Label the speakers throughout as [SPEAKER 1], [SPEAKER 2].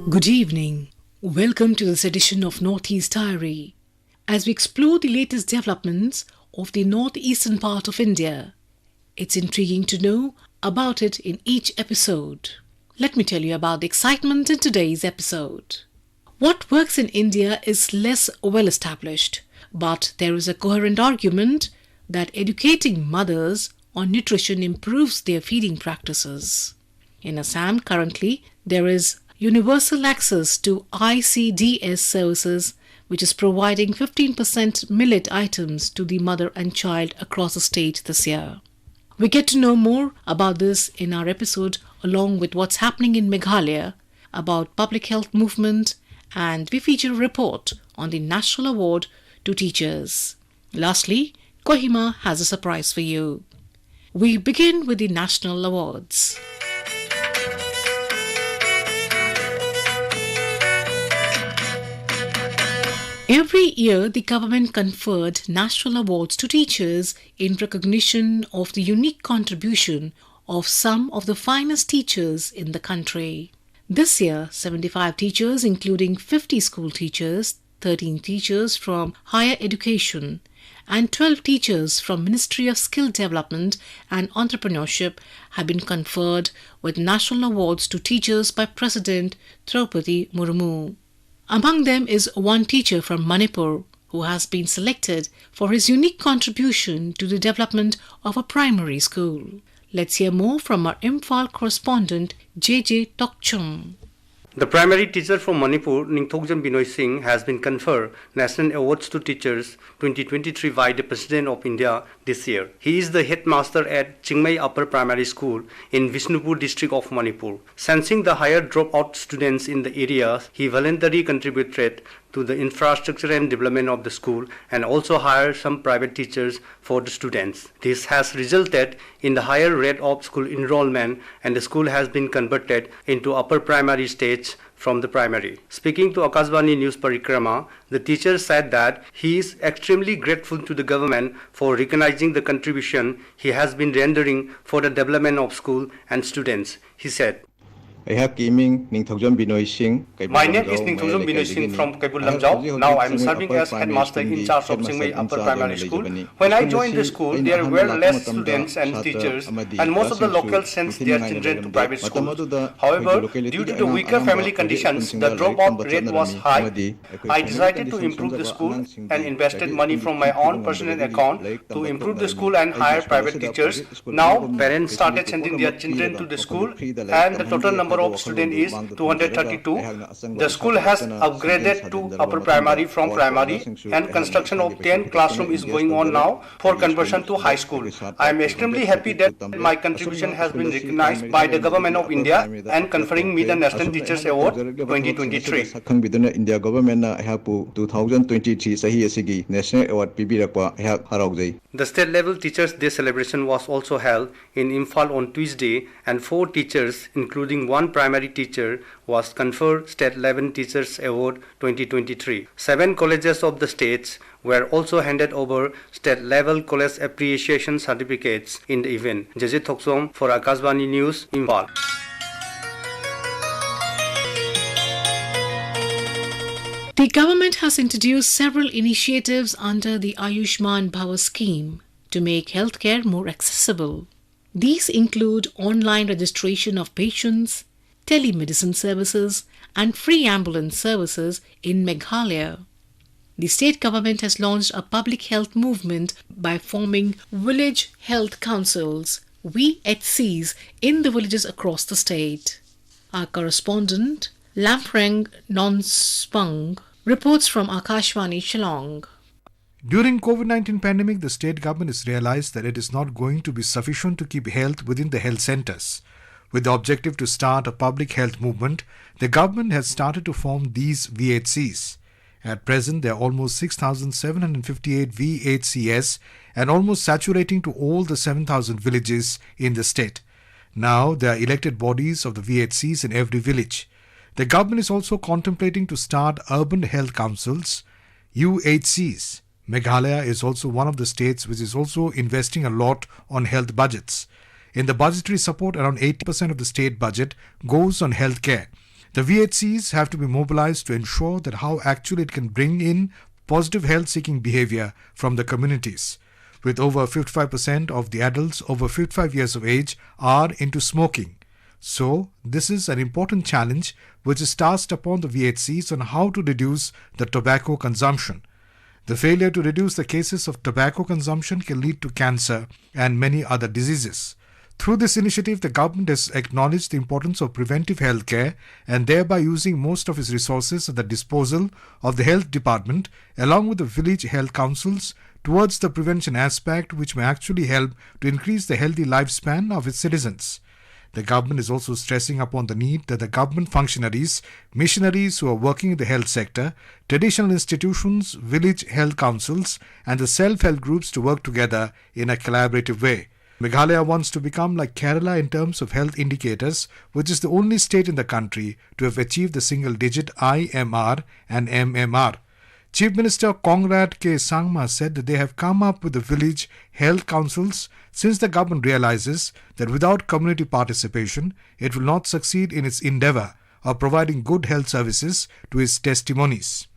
[SPEAKER 1] Good evening. Welcome to this edition of Northeast Diary as we explore the latest developments of the northeastern part of India. It's intriguing to know about it in each episode. Let me tell you about the excitement in today's episode. What works in India is less well established, but there is a coherent argument that educating mothers on nutrition improves their feeding practices. In Assam currently, there is universal access to ICDS services, which is providing 15% millet items to the mother and child across the state this year. We get to know more about this in our episode along with what's happening in Meghalaya, about public health movement, and we feature a report on the National Award to Teachers. Lastly, Kohima has a surprise for you. We begin with the National Awards. Every year, the government conferred national awards to teachers in recognition of the unique contribution of some of the finest teachers in the country. This year, 75 teachers, including 50 school teachers, 13 teachers from higher education, and 12 teachers from Ministry of Skill Development and Entrepreneurship have been conferred with national awards to teachers by President Draupadi Murmu. Among them is one teacher from Manipur who has been selected for his unique contribution to the development of a primary school. Let's hear more from our Imphal correspondent JJ Tokchum.
[SPEAKER 2] The primary teacher from Manipur, Ningthokjam Binoy Singh, has been conferred National Awards to Teachers 2023 by the President of India this year. He is the headmaster at Chingmai Upper Primary School in Vishnupur district of Manipur. Sensing the higher dropout students in the area, he voluntarily contributed to the infrastructure and development of the school and also hired some private teachers for the students. This has resulted in the higher rate of school enrollment, and the school has been converted into upper primary stage from the primary. Speaking to Akashvani News Parikrama, the teacher said that he is extremely grateful to the government for recognizing the contribution he has been rendering for the development of school and students. He said,
[SPEAKER 3] My name is Ningthokjam
[SPEAKER 2] Binoy Singh from Kaibul Lamjau. Now I am serving as headmaster in charge of Chingmai Upper Primary School. When I joined the school, there were less students and teachers, and most of the locals sent their children to private schools. However, due to the weaker family conditions, the dropout rate was high. I decided to improve the school and invested money from my own personal account to improve the school and hire private teachers. Now parents started sending their children to the school, and the total number of students is 232. The school has upgraded to upper primary from primary, and construction of 10 classrooms is going on now for conversion to high school. I am extremely happy that my contribution has been recognized by the Government of India and conferring me the National Teachers Award 2023.
[SPEAKER 3] India government 2023 sahi asigi National Award pibirakpa haraujai.
[SPEAKER 2] The state level Teachers Day celebration was also held in Imphal on Tuesday, and 4 teachers, including one primary teacher, was conferred State Level Teachers Award 2023. 7 colleges of the states were also handed over State Level College Appreciation Certificates in the event. JJ Tokchom for Akashvani News, Imphal.
[SPEAKER 1] The government has introduced several initiatives under the Ayushman Bhava scheme to make healthcare more accessible. These include online registration of patients, telemedicine services, and free ambulance services in Meghalaya. The state government has launched a public health movement by forming village health councils, VHCs, in the villages across the state. Our correspondent, Lampreng Nonspung, reports from Akashvani Shillong.
[SPEAKER 4] During COVID-19 pandemic, the state government has realized that it is not going to be sufficient to keep health within the health centers. With the objective to start a public health movement, the government has started to form these VHCs. At present, there are almost 6,758 VHCs and almost saturating to all the 7,000 villages in the state. Now, there are elected bodies of the VHCs in every village. The government is also contemplating to start urban health councils, UHCs. Meghalaya is also one of the states which is also investing a lot on health budgets. In the budgetary support, around 80% of the state budget goes on healthcare. The VHCs have to be mobilized to ensure that how actually it can bring in positive health-seeking behavior from the communities. With over 55% of the adults over 55 years of age are into smoking. So, this is an important challenge which is tasked upon the VHCs on how to reduce the tobacco consumption. The failure to reduce the cases of tobacco consumption can lead to cancer and many other diseases. Through this initiative, the government has acknowledged the importance of preventive health care and thereby using most of its resources at the disposal of the health department along with the village health councils towards the prevention aspect, which may actually help to increase the healthy lifespan of its citizens. The government is also stressing upon the need that the government functionaries, missionaries who are working in the health sector, traditional institutions, village health councils and the self-help groups to work together in a collaborative way. Meghalaya wants to become like Kerala in terms of health indicators, which is the only state in the country to have achieved the single-digit IMR and MMR. Chief Minister Conrad K. Sangma said that they have come up with the village health councils since the government realizes that without community participation, it will not succeed in its endeavour of providing good health services to its testimonies.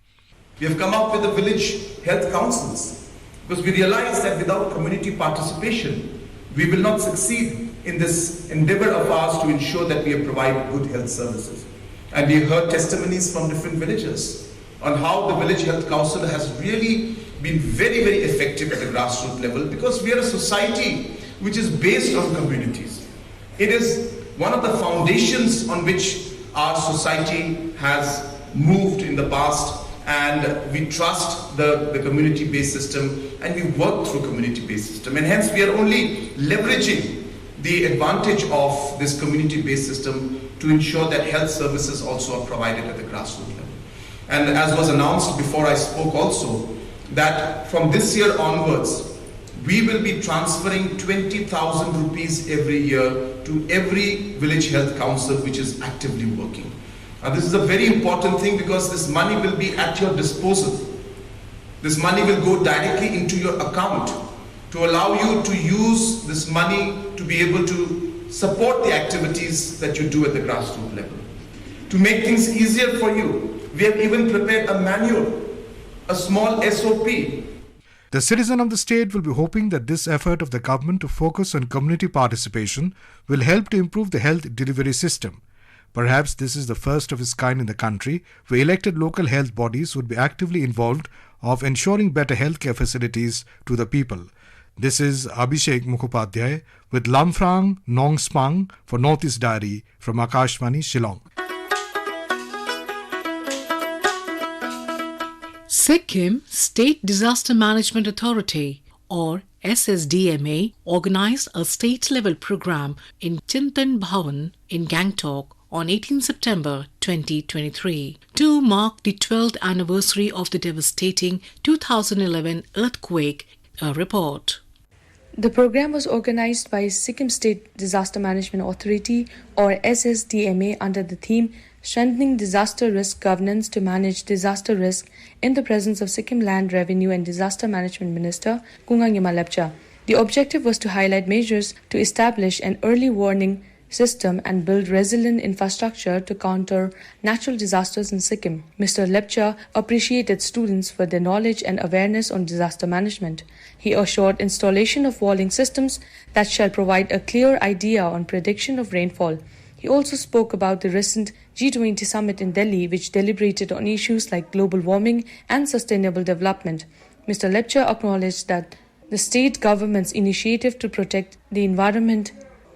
[SPEAKER 5] We have come up with the village health councils because we realize that without community participation, we will not succeed in this endeavour of ours to ensure that we provide good health services. And we heard testimonies from different villages on how the village health council has really been very, very effective at the grassroots level because we are a society which is based on communities. It is one of the foundations on which our society has moved in the past, and we trust the community-based system and we work through community-based system, and hence we are only leveraging the advantage of this community-based system to ensure that health services also are provided at the grassroots level. And as was announced before I spoke also, that from this year onwards, we will be transferring 20,000 rupees every year to every village health council which is actively working. Now this is a very important thing because this money will be at your disposal. This money will go directly into your account to allow you to use this money to be able to support the activities that you do at the grassroots level. To make things easier for you, we have even prepared a manual, a small SOP.
[SPEAKER 4] The citizen of the state will be hoping that this effort of the government to focus on community participation will help to improve the health delivery system. Perhaps this is the first of its kind in the country where elected local health bodies would be actively involved of ensuring better healthcare facilities to the people. This is Abhishek Mukhopadhyay with Lamphang Nongspang for Northeast Diary from Akashvani, Shillong.
[SPEAKER 1] Sikkim State Disaster Management Authority or SSDMA organized a state-level program in Chintan Bhavan in Gangtok on 18 September 2023 to mark the 12th anniversary of the devastating 2011 earthquake, a report.
[SPEAKER 6] The program was organized by Sikkim State Disaster Management Authority or SSDMA under the theme Strengthening Disaster Risk Governance to Manage Disaster Risk in the presence of Sikkim Land Revenue and Disaster Management Minister Kungang Yima Lepcha. The objective was to highlight measures to establish an early warning system and build resilient infrastructure to counter natural disasters in Sikkim. Mr. Lepcha appreciated students for their knowledge and awareness on disaster management. He assured installation of walling systems that shall provide a clear idea on prediction of rainfall. He also spoke about the recent G20 summit in Delhi, which deliberated on issues like global warming and sustainable development. Mr. Lepcha acknowledged that the state government's initiative to protect the environment.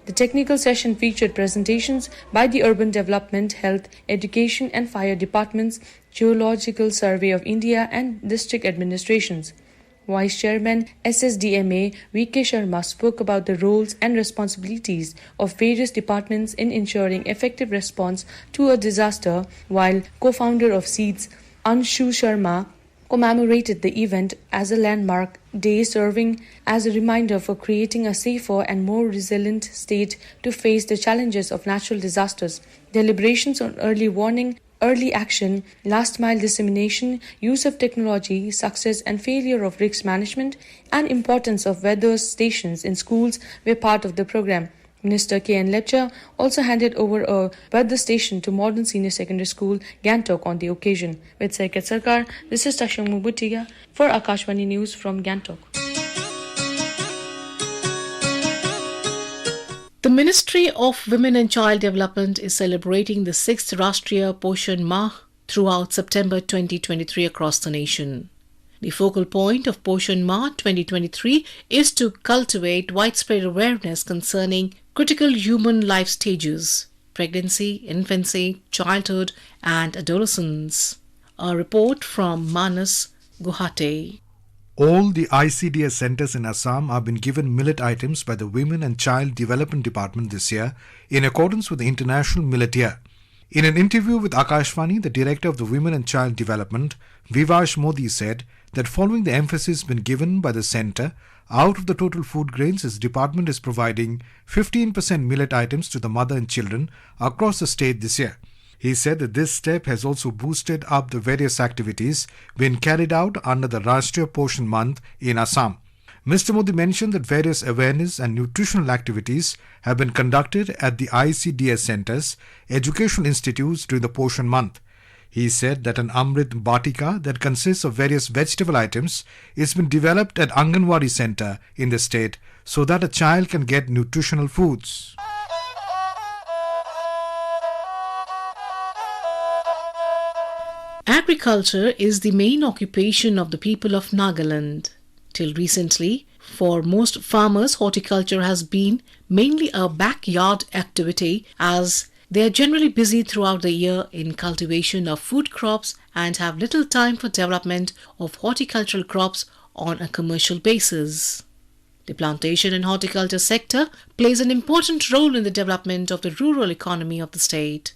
[SPEAKER 6] The technical session featured presentations by the Urban Development, Health, Education and Fire Departments, Geological Survey of India and district administrations. Vice Chairman SSDMA V.K. Sharma spoke about the roles and responsibilities of various departments in ensuring effective response to a disaster, while co-founder of SEEDS, Anshu Sharma, commemorated the event as a landmark day serving as a reminder for creating a safer and more resilient state to face the challenges of natural disasters. Deliberations on early warning, early action, last mile dissemination, use of technology, success and failure of risk management, and importance of weather stations in schools were part of the program. Minister K.N. Lepcha also handed over a weather station to Modern Senior Secondary School, Gangtok on the occasion. With Saikat Sarkar, this is Tashang Mubutiga for Akashvani News from Gangtok.
[SPEAKER 1] The Ministry of Women and Child Development is celebrating the 6th Rashtriya Poshan Mah throughout September 2023 across the nation. The focal point of Poshan Mah 2023 is to cultivate widespread awareness concerning critical human life stages: pregnancy, infancy, childhood and adolescence. A report from Manas Guhate.
[SPEAKER 4] All the ICDS centers in Assam have been given millet items by the Women and Child Development Department this year in accordance with the International Millet Year. In an interview with Akashvani, the Director of the Women and Child Development, Vivash Modi, said that following the emphasis been given by the centre, out of the total food grains, his department is providing 15% millet items to the mother and children across the state this year. He said that this step has also boosted up the various activities being carried out under the Rashtriya Poshan Month in Assam. Mr. Modi mentioned that various awareness and nutritional activities have been conducted at the ICDS centers, educational institutes during the Poshan Month. He said that an Amrit Batika that consists of various vegetable items is been developed at Anganwadi Center in the state so that a child can get nutritional foods.
[SPEAKER 1] Agriculture is the main occupation of the people of Nagaland. Till recently, for most farmers, horticulture has been mainly a backyard activity, as they are generally busy throughout the year in cultivation of food crops and have little time for development of horticultural crops on a commercial basis. The plantation and horticulture sector plays an important role in the development of the rural economy of the state.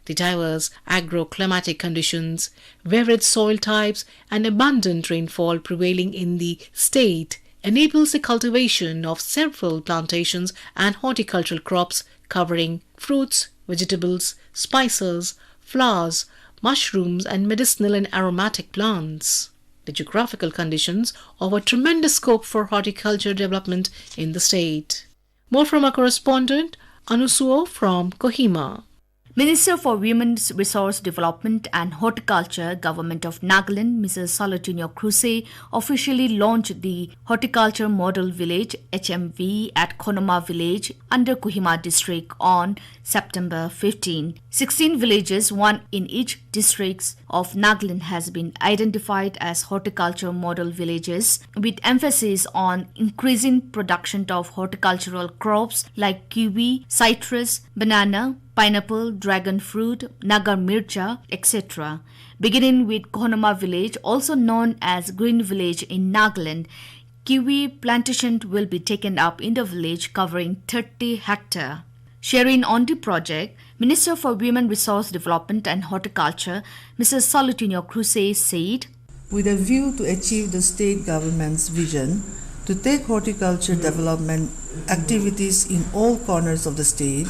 [SPEAKER 1] The diverse agro-climatic conditions, varied soil types and abundant rainfall prevailing in the state enables the cultivation of several plantations and horticultural crops covering fruits, vegetables, spices, flowers, mushrooms and medicinal and aromatic plants. The geographical conditions offer tremendous scope for horticulture development in the state. More from our correspondent Anusuo from Kohima.
[SPEAKER 7] Minister for Women's Resource Development and Horticulture, Government of Nagaland, Mrs. Solutinho Kruse, officially launched the Horticulture Model Village HMV at Konoma Village under Kohima district on September 15. 16 villages, one in each district of Nagaland, has been identified as horticulture model villages with emphasis on increasing production of horticultural crops like kiwi, citrus, banana, pineapple, dragon fruit, nagar mircha, etc. Beginning with Konoma village, also known as Green Village in Nagaland, kiwi plantation will be taken up in the village covering 30 hectares. Sharing on the project, Minister for Women Resource Development and Horticulture, Mrs. Solutinho Kruse, said,
[SPEAKER 8] with a view to achieve the state government's vision to take horticulture development activities in all corners of the state,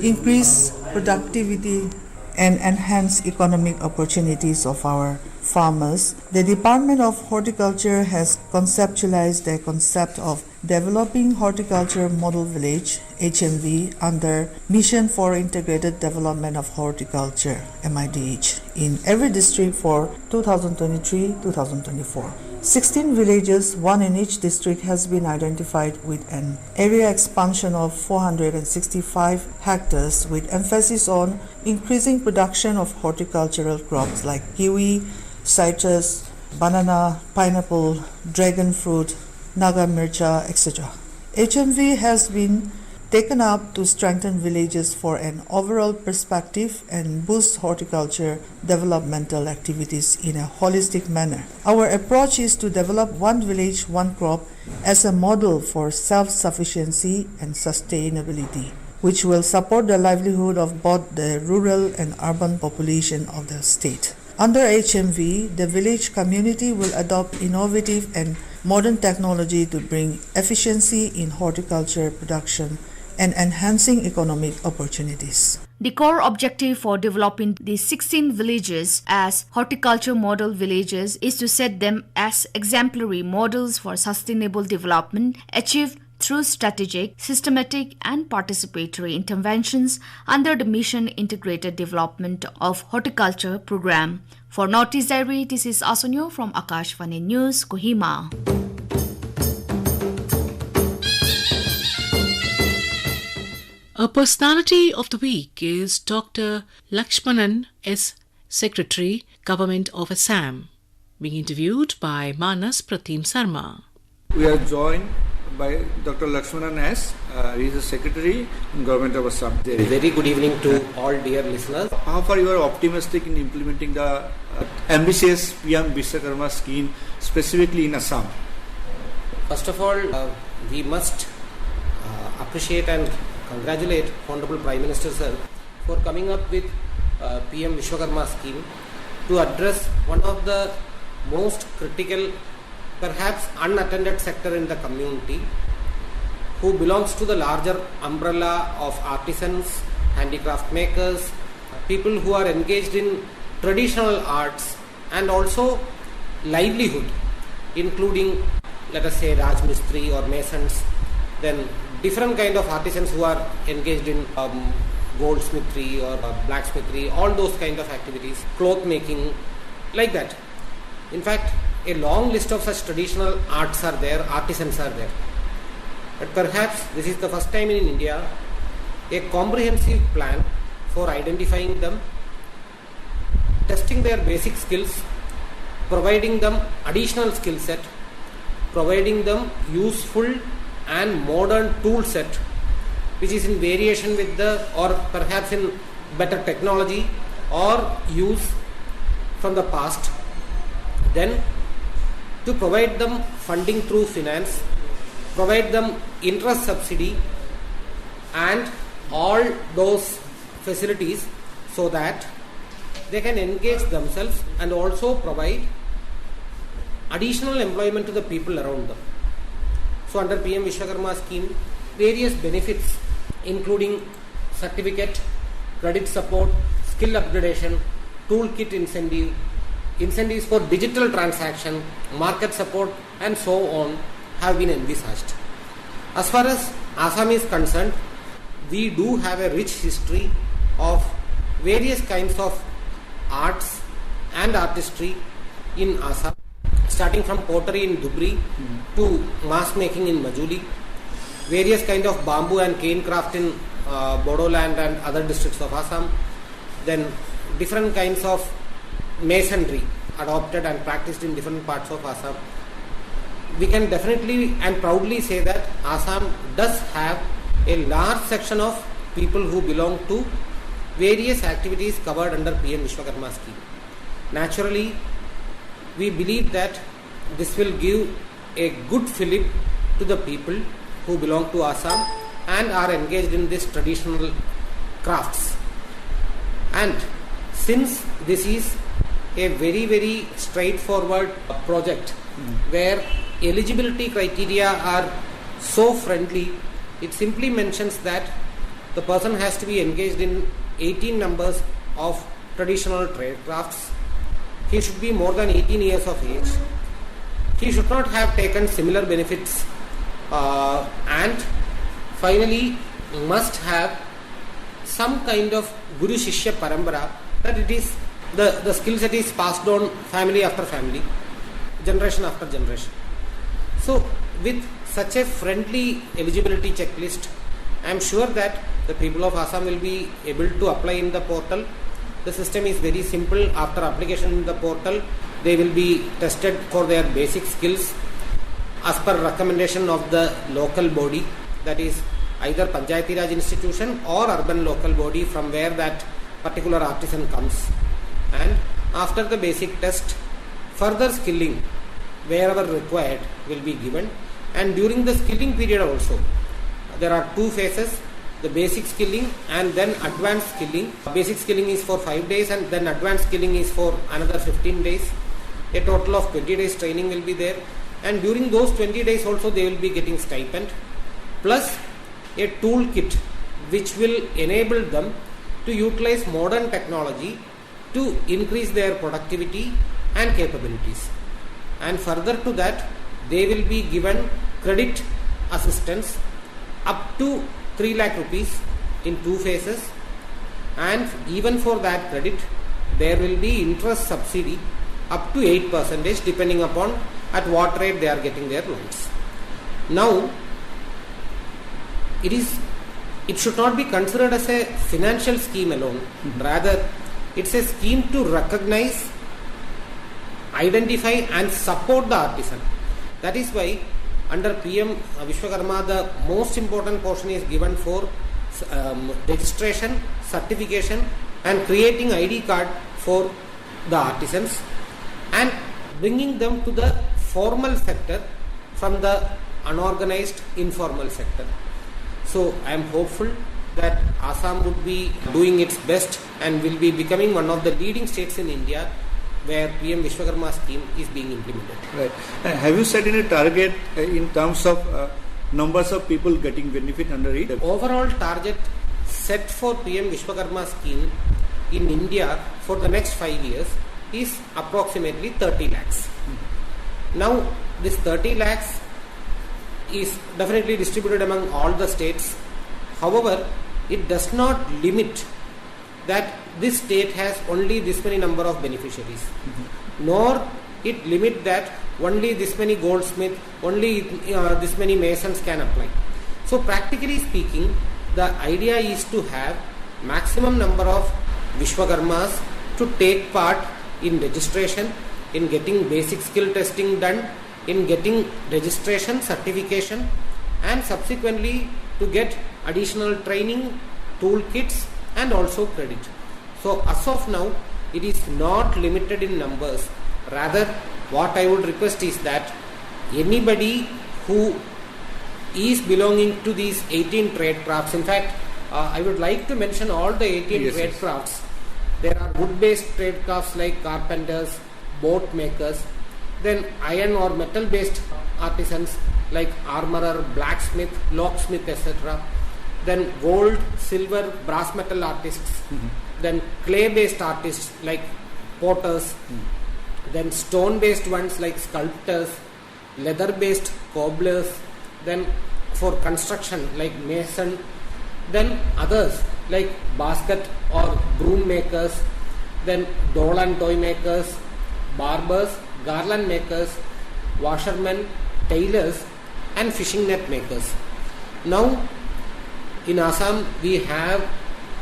[SPEAKER 8] increase productivity and enhance economic opportunities of our farmers, the Department of Horticulture has conceptualized the concept of Developing Horticulture Model Village HMV under Mission for Integrated Development of Horticulture MIDH in every district for 2023-2024. 16 villages, one in each district, has been identified with an area expansion of 465 hectares with emphasis on increasing production of horticultural crops like kiwi, citrus, banana, pineapple, dragon fruit, naga mircha, etc. HMV has been taken up to strengthen villages for an overall perspective and boost horticulture developmental activities in a holistic manner. Our approach is to develop one village, one crop as a model for self-sufficiency and sustainability, which will support the livelihood of both the rural and urban population of the state. Under HMV, the village community will adopt innovative and modern technology to bring efficiency in horticulture production and enhancing economic opportunities.
[SPEAKER 7] The core objective for developing the 16 villages as horticulture model villages is to set them as exemplary models for sustainable development achieved through strategic, systematic and participatory interventions under the Mission Integrated Development of Horticulture Program. For Northeast Diary, this is Asunyo from Akashvani News, Kohima.
[SPEAKER 1] A personality of the week is Dr. Lakshmanan S. Secretary, Government of Assam, being interviewed by Manas Pratim Sarma.
[SPEAKER 9] We are joined by Dr. Lakshmanan S. He is the Secretary in Government of Assam.
[SPEAKER 10] Very good evening to all dear listeners.
[SPEAKER 9] How far you are optimistic in implementing the ambitious PM Vishwakarma scheme specifically in Assam?
[SPEAKER 10] First of all, we must appreciate and congratulate Honorable Prime Minister Sir for coming up with PM Vishwakarma scheme to address one of the most critical, perhaps unattended sector in the community, who belongs to the larger umbrella of artisans, handicraft makers, people who are engaged in traditional arts and also livelihood, including, let us say, Rajmistri or masons, then different kind of artisans who are engaged in goldsmithery or blacksmithery, all those kind of activities, cloth making, like that. In fact, a long list of such traditional arts are there, artisans are there. But perhaps this is the first time in India, a comprehensive plan for identifying them, testing their basic skills, providing them additional skill set, providing them useful and modern tool set which is in variation with the, or perhaps in better technology or use from the past. Then to provide them funding through finance, provide them interest subsidy and all those facilities so that they can engage themselves and also provide additional employment to the people around them. So under PM Vishwakarma scheme, various benefits including certificate, credit support, skill upgradation, toolkit incentive, incentives for digital transaction, market support and so on have been envisaged. As far as Assam is concerned, we do have a rich history of various kinds of arts and artistry in Assam, starting from pottery in Dhubri to mask making in Majuli, various kind of bamboo and cane craft in Bodoland and other districts of Assam, then different kinds of masonry adopted and practiced in different parts of Assam. We can definitely and proudly say that Assam does have a large section of people who belong to various activities covered under PM Vishwakarma scheme. Naturally, we believe that this will give a good fillip to the people who belong to Assam and are engaged in these traditional crafts. And since this is a very, very straightforward project where eligibility criteria are so friendly, it simply mentions that the person has to be engaged in 18 numbers of traditional trade crafts. He should be more than 18 years of age. He should not have taken similar benefits and finally must have some kind of Guru Shishya Parambara, that it is the skill set is passed on family after family, generation after generation. So with such a friendly eligibility checklist, I am sure that the people of Assam will be able to apply in the portal. The system is very simple. After application in the portal, they will be tested for their basic skills as per recommendation of the local body, that is either Panchayati Raj institution or urban local body from where that particular artisan comes. And after the basic test, further skilling wherever required will be given. And during the skilling period also, there are two phases, the basic skilling and then advanced skilling. Basic skilling is for 5 days and then advanced skilling is for another 15 days. A total of 20 days training will be there, and during those 20 days also they will be getting stipend plus a toolkit which will enable them to utilize modern technology to increase their productivity and capabilities. And further to that, they will be given credit assistance up to 3 lakh rupees in 2 phases, and even for that credit there will be interest subsidy up to 8% depending upon at what rate they are getting their loans. Now, it should not be considered as a financial scheme alone. Rather, it's a scheme to recognize, identify and support the artisan. That is why under PM Vishwakarma the most important portion is given for registration, certification and creating ID card for the artisans and bringing them to the formal sector from the unorganized informal sector. So I am hopeful that Assam would be doing its best and will be becoming one of the leading states in India where PM Vishwakarma scheme is being implemented.
[SPEAKER 9] Right. Have you set any target in terms of numbers of people getting benefit under it?
[SPEAKER 10] Overall target set for PM Vishwakarma scheme in India for the next 5 years is approximately 30 lakhs. Now this 30 lakhs is definitely distributed among all the states. However, it does not limit that this state has only this many number of beneficiaries, nor it limit that only this many goldsmith, only this many masons can apply. So practically speaking, the idea is to have maximum number of Vishwakarmas to take part in registration, in getting basic skill testing done, in getting registration, certification and subsequently to get additional training, toolkits and also credit. So as of now, it is not limited in numbers. Rather, what I would request is that anybody who is belonging to these 18 trade crafts, in fact, I would like to mention all the 18 trade crafts. There are wood-based trade crafts like carpenters, boat makers, then iron or metal-based artisans like armorer, blacksmith, locksmith, etc. Then gold, silver, brass metal artists. Then clay-based artists like potters. Then stone-based ones like sculptors, leather-based cobblers. Then for construction like mason. Then others like basket or broom makers. Then doll and toy makers, barbers, garland makers, washermen, tailors and fishing net makers. Now in Assam we have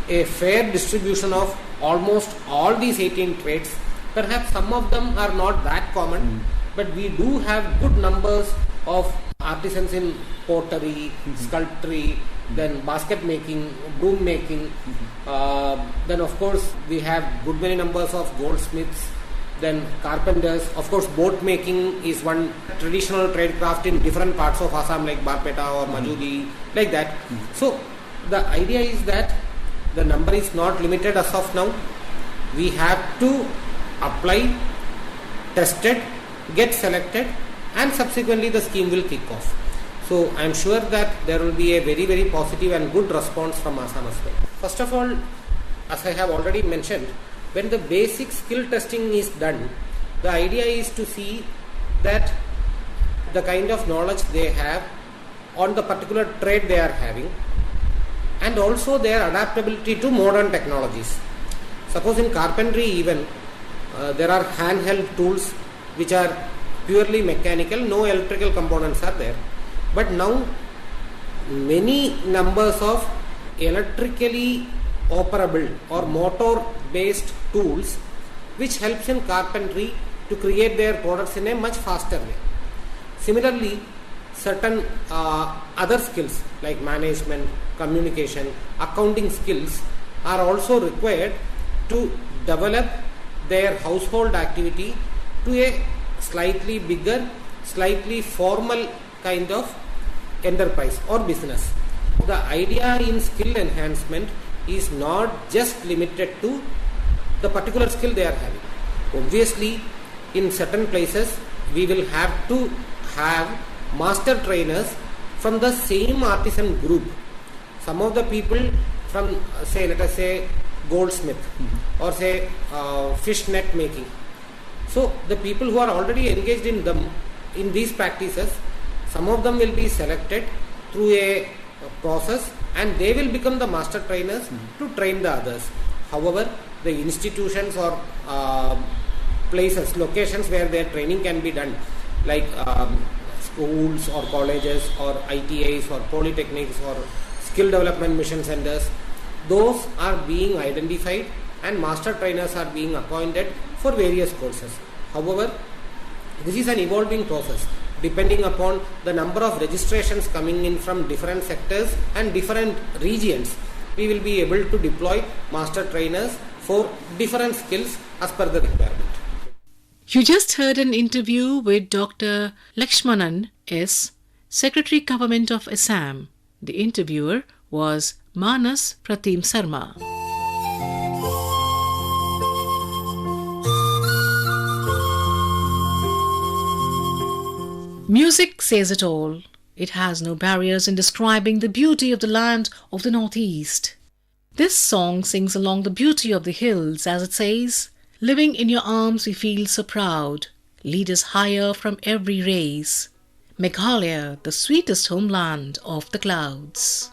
[SPEAKER 10] a fair distribution of almost all these 18 trades. Perhaps some of them are not that common, but we do have good numbers of artisans in pottery, sculpture, then basket making, broom making. Then of course we have good many numbers of goldsmiths, then carpenters. Of course boat making is one traditional trade craft in different parts of Assam like Barpeta or Majuli, like that. So the idea is that the number is not limited as of now. We have to apply, tested, get selected and subsequently the scheme will kick off. So I am sure that there will be a very, very positive and good response from Assam as well. First of all, as I have already mentioned, when the basic skill testing is done, the idea is to see that the kind of knowledge they have on the particular trade they are having and also their adaptability to modern technologies. Suppose in carpentry even, there are handheld tools which are purely mechanical, no electrical components are there. But now many numbers of electrically operable or motor based tools which helps in carpentry to create their products in a much faster way. Similarly, certain other skills like management, communication, accounting skills are also required to develop their household activity to a slightly bigger, slightly formal kind of enterprise or business. The idea in skill enhancement is not just limited to the particular skill they are having. Obviously, in certain places we will have to have master trainers from the same artisan group. Some of the people from say, let us say goldsmith or say fish net making. So the people who are already engaged in these practices, Some of them will be selected through a process and they will become the master trainers to train the others. However, the institutions or places, locations where their training can be done, like schools or colleges or ITIs or polytechnics or skill development mission centers, those are being identified and master trainers are being appointed for various courses. However, this is an evolving process. Depending upon the number of registrations coming in from different sectors and different regions, we will be able to deploy master trainers for different skills as per the requirement.
[SPEAKER 1] You just heard an interview with Dr. Lakshmanan S., Secretary Government of Assam. The interviewer was Manas Pratim Sarma. Music says it all. It has no barriers in describing the beauty of the land of the Northeast. This song sings along the beauty of the hills as it says, "Living in your arms we feel so proud, lead us higher from every race. Meghalaya, the sweetest homeland of the clouds."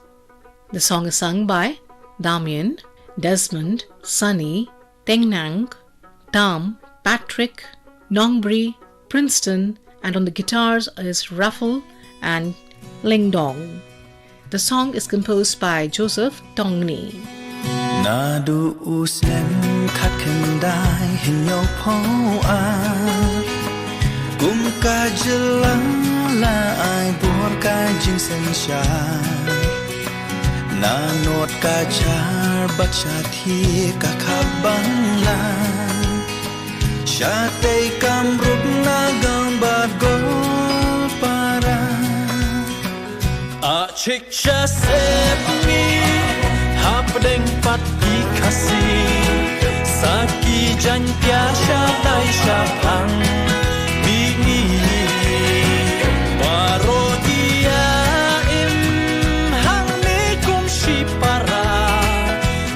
[SPEAKER 1] The song is sung by Damian, Desmond, Sunny, Tengnang, Tam, Patrick, Nongbri, Princeton, and on the guitars is Raffle and Lingdong. The song is composed by Joseph Tongni.
[SPEAKER 11] Nadu uslen khat kendai hinyo po a kum ka jelang la ai bor ka jing sen sha na not ka char bacha thi ka khabang la sha te kam rup na gam bad go para a chik sha sep mi hapdeng pat ki khasi saki jan pya sha tai sha phang bi ni parodia im hang ni kum shi para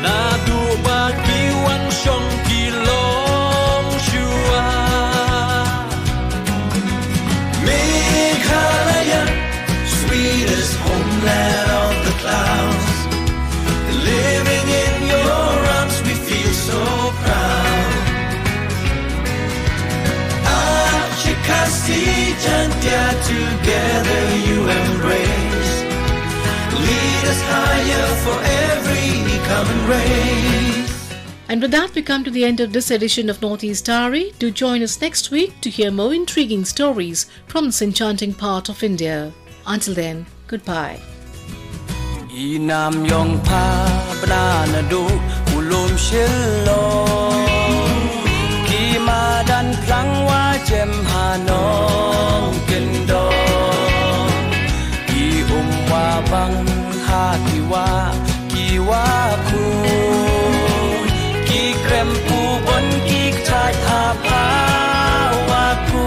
[SPEAKER 11] na du ba ki wan shong ki long shua Meghalaya, sweetest homeland of the clouds. Living in your arms, we feel so proud. Achikasi Jantia, together you embrace. Lead us higher for every coming race.
[SPEAKER 1] And with that, we come to the end of this edition of Northeast Diary. Do join us next week to hear more intriguing stories from this enchanting part of India. Until then, goodbye.
[SPEAKER 11] Inam yong pa banana ulum shilo Kimadan plang wa jem hanong kendo I wa bang ha kiwa ku Ki krem pu bon ki chai ha pa wa ku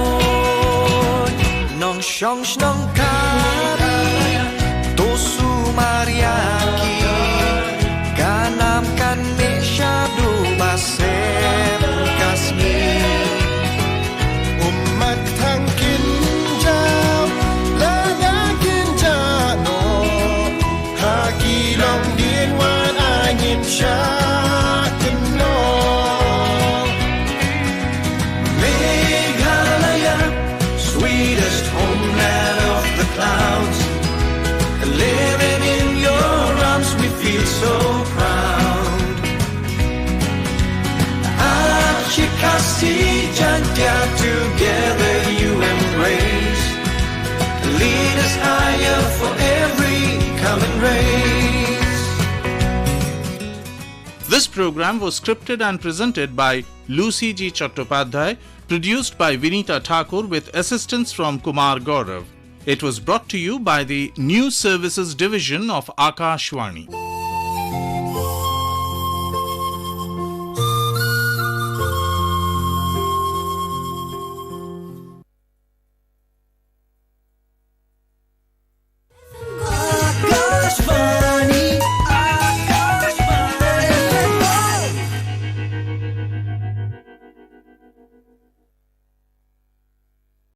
[SPEAKER 11] Nong shong shnong ka Tosu mariaki Ganam kan me shadu basem kasmi Umat thang kin jam Lada kin jano Haki long din wan anyim shakin no Meghalaya, sweetest homeland of the clouds Living in your arms, we feel so proud. Achikasi Jantia, together you embrace. Lead us higher for every coming race.
[SPEAKER 12] This program was scripted and presented by Lucy G. Chattopadhyay, produced by Vinita Thakur with assistance from Kumar Gaurav. It was brought to you by the News Services Division of Akashvani.